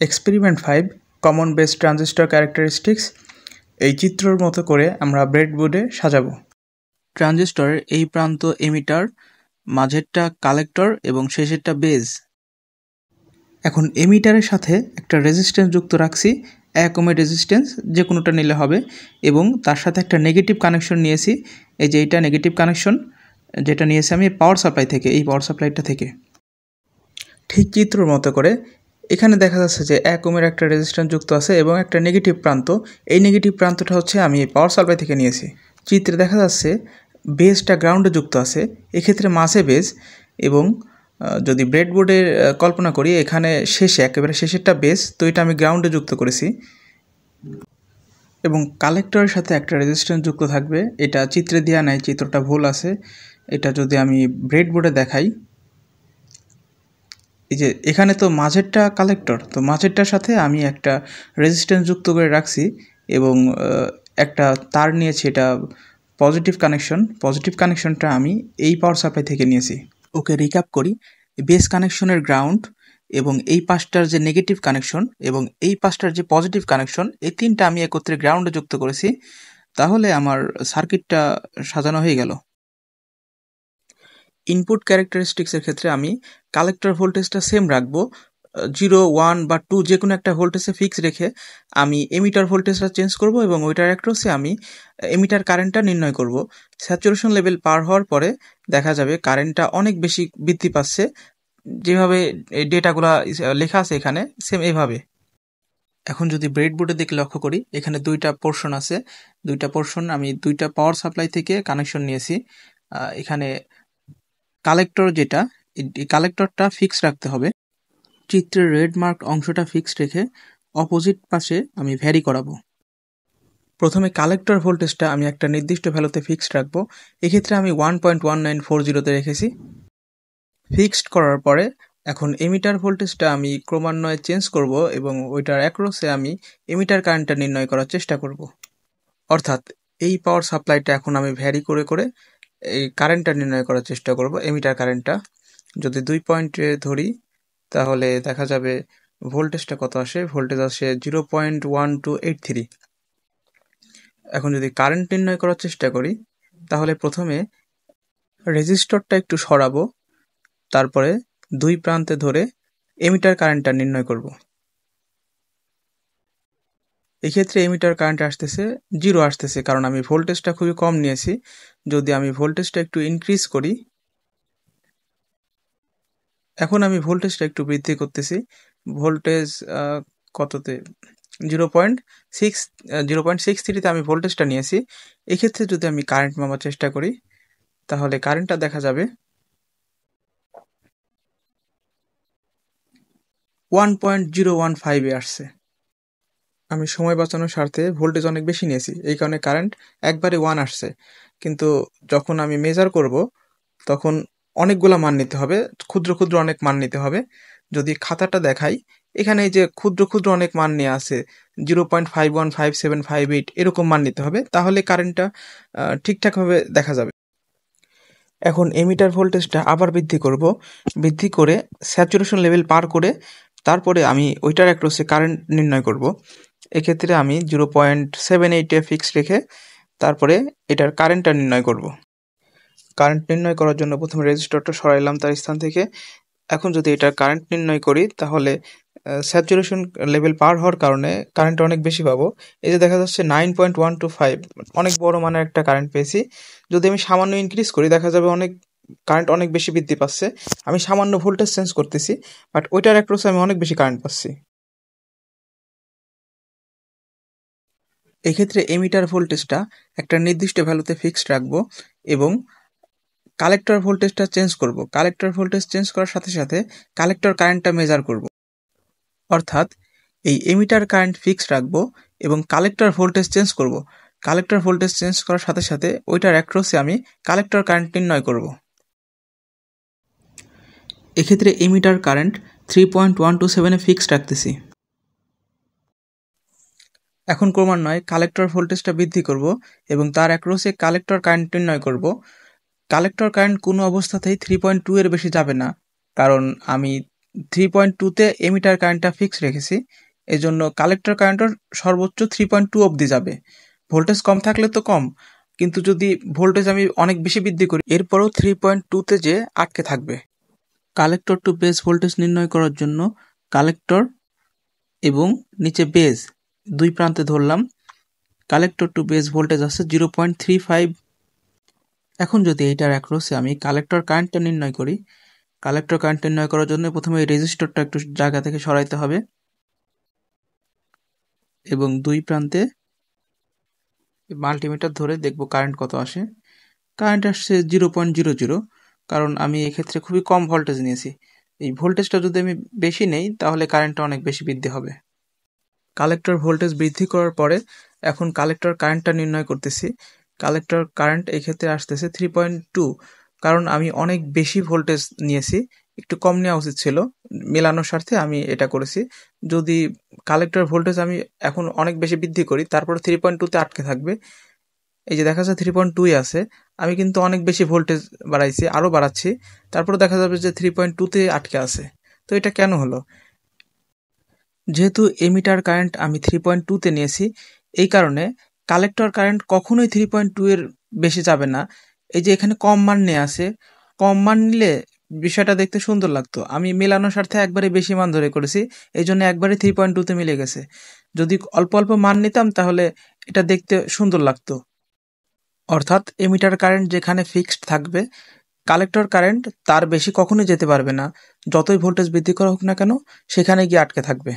Experiment 5 common base transistor characteristics এই চিত্রর মতো করে আমরা ব্রেডবোর্ডে সাজাবো। ট্রানজিস্টরের এই প্রান্ত এমিটার, মাঝেরটা কালেক্টর এবং শেষেরটা বেজ। এখন এমিটারের সাথে একটা রেজিস্ট্যান্স যুক্ত রাখছি, 1 ওহমের রেজিস্ট্যান্স, যে কোনোটা নিলে হবে, এবং তার সাথে একটা নেগেটিভ কানেকশন নিয়েছি। এই যে এইটা নেগেটিভ কানেকশন, যেটা নিয়েছি আমি পাওয়ার সাপ্লাই থেকে, এই পাওয়ার সাপ্লাইটা থেকে। ঠিক চিত্রর মতো করে এখানে দেখা যাচ্ছে যে 1 ওহমের একটা রেজিস্ট্যান্স যুক্ত আছে এবং একটা নেগেটিভ প্রান্ত। এই নেগেটিভ প্রান্তটা হচ্ছে আমি পাওয়ার সাপ্লাই থেকে নিয়েছি। চিত্রে দেখা যাচ্ছে বেজটা গ্রাউন্ডে যুক্ত আছে, এক্ষেত্রে মাঝে বেজ, এবং যদি ব্রেডবোর্ডের কল্পনা করি এখানে শেষে একেবারে শেষেরটা বেজ, তো এটা আমি গ্রাউন্ডে যুক্ত করেছি। এবং কালেক্টরের সাথে একটা রেজিস্ট্যান্স যুক্ত থাকবে, এটা চিত্রে দেওয়া নাই, চিত্রটা ভুল আছে। এটা যদি আমি ব্রেডবোর্ডে দেখাই, এই যে এখানে তো মাঝেরটা কালেক্টর, তো মাঝেরটার সাথে আমি একটা রেজিস্ট্যান্স যুক্ত করে রাখছি এবং একটা তার নিয়েছি, এটা পজিটিভ কানেকশন। পজিটিভ কানেকশনটা আমি এই পাওয়ার সাপ্লাই থেকে নিয়েছি। ওকে, রিক্যাপ করি। বেস কানেকশনের গ্রাউন্ড এবং এই পাশটার যে নেগেটিভ কানেকশন এবং এই পাশটার যে পজিটিভ কানেকশন, এই তিনটা আমি একত্রে গ্রাউন্ডে যুক্ত করেছি। তাহলে আমার সার্কিটটা সাজানো হয়ে গেল। ইনপুট ক্যারেক্টারিস্টিক্সের ক্ষেত্রে আমি কালেক্টর ভোল্টেজটা সেম রাখবো, 0, 1 বা 2 যে কোনো একটা ভোল্টেজে ফিক্স রেখে আমি এমিটার ভোল্টেজটা চেঞ্জ করব এবং ওইটার অ্যাক্রসে আমি এমিটার কারেন্টটা নির্ণয় করব। স্যাচুরেশন লেভেল পার হওয়ার পরে দেখা যাবে কারেন্টটা অনেক বেশি বৃদ্ধি পাচ্ছে, যেভাবে এই ডেটাগুলো লেখা আছে এখানে সেম এভাবে। এখন যদি ব্রেডবোর্ডে দিকে লক্ষ্য করি, এখানে দুইটা পোর্শন আছে, দুইটা পোর্শন আমি দুইটা পাওয়ার সাপ্লাই থেকে কানেকশন নিয়েছি। এখানে কালেক্টর যেটা, এই কালেক্টরটা ফিক্স রাখতে হবে। চিত্রের রেড মার্ক অংশটা ফিক্সড রেখে অপোজিট পাশে আমি ভ্যারি করাবো। প্রথমে কালেক্টর ভোল্টেজটা আমি একটা নির্দিষ্ট ভ্যালুতে ফিক্সড রাখবো, এক্ষেত্রে আমি 1.1940-তে রেখেছি। ফিক্সড করার পরে এখন এমিটার ভোল্টেজটা আমি ক্রমান্বয়ে চেঞ্জ করব এবং ওইটার অ্যাক্রসে আমি এমিটার কারেন্টটা নির্ণয় করার চেষ্টা করব। অর্থাৎ এই পাওয়ার সাপ্লাইটা এখন আমি ভ্যারি করে করে এই কারেন্টটা নির্ণয় করার চেষ্টা করব, এমিটার কারেন্টটা। যদি 2 পয়েন্টে ধরি তাহলে দেখা যাবে ভোল্টেজটা কত আসে, ভোল্টেজ আসে 0.1283। এখন যদি কারেন্ট নির্ণয় করার চেষ্টা করি তাহলে প্রথমে রেজিস্টরটা একটু সরাবো, তারপরে দুই প্রান্তে ধরে এমিটার কারেন্টটা নির্ণয় করব। এক্ষেত্রে এমিটার কারেন্ট আসতেছে 0 আসতেছে, কারণ আমি ভোল্টেজটা খুবই কম নিয়েছি। যদি আমি ভোল্টেজটা একটু ইনক্রিজ করি, এখন আমি ভোল্টেজটা একটু বৃদ্ধি করতেছি। ভোল্টেজ কততে, 0.63তে আমি ভোল্টেজটা নিয়েছি। এক্ষেত্রে যদি আমি কারেন্ট মাপার চেষ্টা করি তাহলে কারেন্টটা দেখা যাবে 1.015-এ আসছে। আমি সময় বাঁচানোর স্বার্থে ভোল্টেজ অনেক বেশি নিয়েছি, এই কারণে কারেন্ট একবারে 1 আসছে। কিন্তু যখন আমি মেজার করব তখন অনেকগুলা মান নিতে হবে, ক্ষুদ্র ক্ষুদ্র অনেক মান নিতে হবে। যদি খাতাটা দেখাই, এখানে এই যে ক্ষুদ্র ক্ষুদ্র অনেক মান নিয়ে আছে, 0.515758 এরকম মান নিতে হবে, তাহলে কারেন্টটা ঠিকঠাকভাবে দেখা যাবে। এখন এমিটার ভোল্টেজটা আবার বৃদ্ধি করব, বৃদ্ধি করে স্যাচুরেশন লেভেল পার করে তারপরে আমি ওইটার অ্যাক্রসে কারেন্ট নির্ণয় করব। এক্ষেত্রে আমি 0.78-এ ফিক্স রেখে তারপরে এটার কারেন্টটা নির্ণয় করব। কারেন্ট নির্ণয় করার জন্য প্রথমে রেজিস্টরটা সরাইলাম তার স্থান থেকে। এখন যদি এটার কারেন্ট নির্ণয় করি তাহলে স্যাচুরেশন লেভেল পার হওয়ার কারণে কারেন্ট অনেক বেশি পাবো। এই যে দেখা যাচ্ছে 9.125, অনেক বড় মানের একটা কারেন্ট পেয়েছি। যদি আমি সামান্য ইনক্রিজ করি দেখা যাবে কারেন্ট অনেক বেশি বৃদ্ধি পাচ্ছে। আমি সামান্য ভোল্টেজ চেঞ্জ করতেছি, বাট ওইটার অ্যাক্রসে আমি অনেক বেশি কারেন্ট পাচ্ছি। এক্ষেত্রে এমিটার ভোল্টেজটা একটা নির্দিষ্ট ভ্যালুতে ফিক্সড রাখবো এবং কালেক্টর ভোল্টেজটা চেঞ্জ করব। কালেক্টর ভোল্টেজ চেঞ্জ করার সাথে সাথে কালেক্টর কারেন্টটা মেজার করব। অর্থাৎ এই এমিটার কারেন্ট ফিক্সড রাখবো এবং কালেক্টর ভোল্টেজ চেঞ্জ করব। কালেক্টর ভোল্টেজ চেঞ্জ করার সাথে সাথে ওইটার অ্যাক্রসে আমি কালেক্টর কারেন্ট নির্ণয় করব। এক্ষেত্রে এমিটার কারেন্ট 3.127-এ ফিক্সড রাখতেছি। এখন ক্রমান্বয়ে কালেক্টর ভোল্টেজটা বৃদ্ধি করব এবং তার অ্যাক্রসে কালেক্টর কারেন্ট নির্ণয় করব। কালেক্টর কারেন্ট কোনো অবস্থাতেই 3.2 এর বেশি যাবে না, কারণ আমি 3.2-তে এমিটার কারেন্টটা ফিক্স রেখেছি, এই জন্য কালেক্টর কারেন্টও সর্বোচ্চ 3.2 অবধি যাবে। ভোল্টেজ কম থাকলে তো কম, কিন্তু যদি ভোল্টেজ আমি অনেক বেশি বৃদ্ধি করি এরপরও 3.2-তে যে আটকে থাকবে। কালেক্টর টু বেস ভোল্টেজ নির্ণয় করার জন্য কালেক্টর এবং নিচে বেস দুই প্রান্তে ধরলাম। কালেক্টর টু বেস ভোল্টেজ আছে 0.35। এখন যদি এইটার অ্যাক্রসে আমি কালেক্টর কারেন্টটা নির্ণয় করি, কালেক্টর কারেন্ট নির্ণয় করার জন্য প্রথমে এই রেজিস্টরটা একটু জায়গা থেকে সরাইতে হবে এবং দুই প্রান্তে মাল্টিমিটার ধরে দেখব কারেন্ট কত আসে। কারেন্ট আসছে 0.00, কারণ আমি এক্ষেত্রে খুবই কম ভোল্টেজ নিয়েছি। এই ভোল্টেজটা যদি আমি বেশি নেই তাহলে কারেন্টটা অনেক বেশি বৃদ্ধি হবে। কালেক্টর ভোল্টেজ বৃদ্ধি করার পরে এখন কালেক্টর কারেন্টটা নির্ণয় করতেছি। কালেক্টর কারেন্ট এই ক্ষেত্রে আসতেছে 3.2, কারণ আমি অনেক বেশি ভোল্টেজ নিয়েছি, একটু কম নেওয়া উচিত ছিল। মেলানোর স্বার্থে আমি এটা করেছি। যদি কালেক্টর ভোল্টেজ আমি এখন অনেক বেশি বৃদ্ধি করি তারপর 3.2-তে আটকে থাকবে। এই যে দেখা যাচ্ছে 3.2 আছে, আমি কিন্তু অনেক বেশি ভোল্টেজ বাড়াইছি, আরও বাড়াচ্ছি, তারপর দেখা যাবে যে 3.2-তে আটকে আছে। তো এটা কেন হলো? যেহেতু এমিটার কারেন্ট আমি 3.2-তে নিয়েছি, এই কারণে কালেক্টর কারেন্ট কখনোই 3.2 এর বেশি যাবে না। এই যে এখানে কম মান নিয়ে আছে, কম মান নিলে বিষয়টা দেখতে সুন্দর লাগতো। আমি মেলানোর স্বার্থে একবারে বেশি মান ধরে করেছি, এই জন্য একবারে 3.2-তে মিলে গেছে। যদি অল্প অল্প মান নিতাম তাহলে এটা দেখতে সুন্দর লাগতো। অর্থাৎ এমিটার কারেন্ট যেখানে ফিক্সড থাকবে, কালেক্টর কারেন্ট তার বেশি কখনোই যেতে পারবে না। যতই ভোল্টেজ বৃদ্ধি করা হোক না কেন, সেখানে গিয়ে আটকে থাকবে।